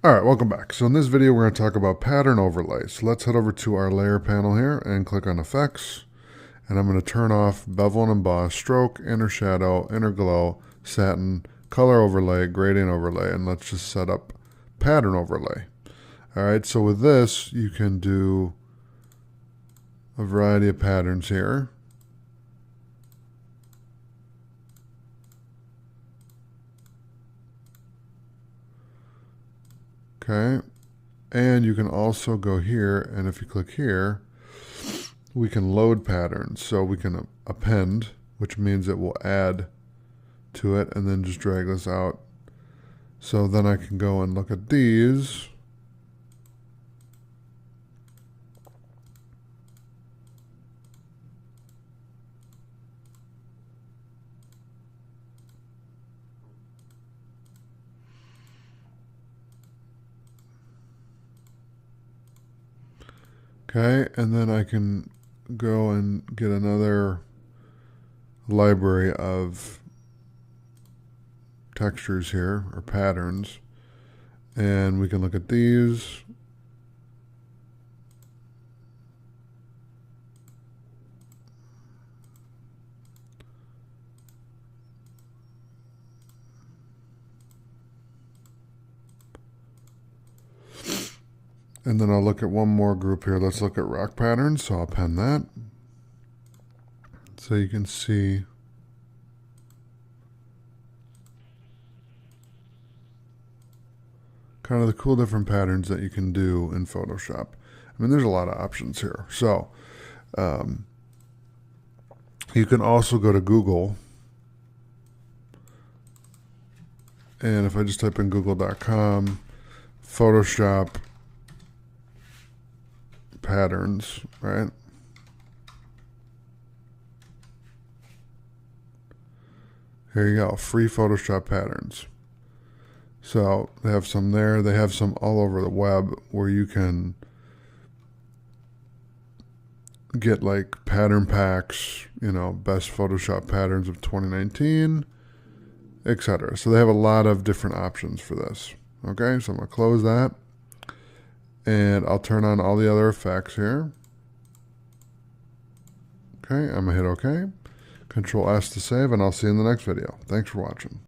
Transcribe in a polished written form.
Alright, welcome back. So in this video we're going to talk about pattern overlay. So let's head over to our layer panel here and click on effects. And I'm going to turn off bevel and emboss, stroke, inner shadow, inner glow, satin, color overlay, gradient overlay, and let's just set up pattern overlay. Alright, so with this you can do a variety of patterns here. Okay, and you can also go here, and if you click here, we can load patterns. So we can append, which means it will add to it, and then just drag this out. So then I can go and look at these. Okay, and then I can go and get another library of textures here, or patterns, and we can look at these. And then I'll look at one more group here. Let's look at rock patterns. So I'll pen that. So you can see kind of the cool different patterns that you can do in Photoshop. I mean, there's a lot of options here. So you can also go to Google. And if I just type in google.com, Photoshop patterns, right? Here you go, free Photoshop patterns. So they have some there. They have some all over the web where you can get like pattern packs, you know, best Photoshop patterns of 2019, etc. So they have a lot of different options for this. Okay, so I'm going to close that. And I'll turn on all the other effects here. Okay, I'm going to hit OK. Control S to save, and I'll see you in the next video. Thanks for watching.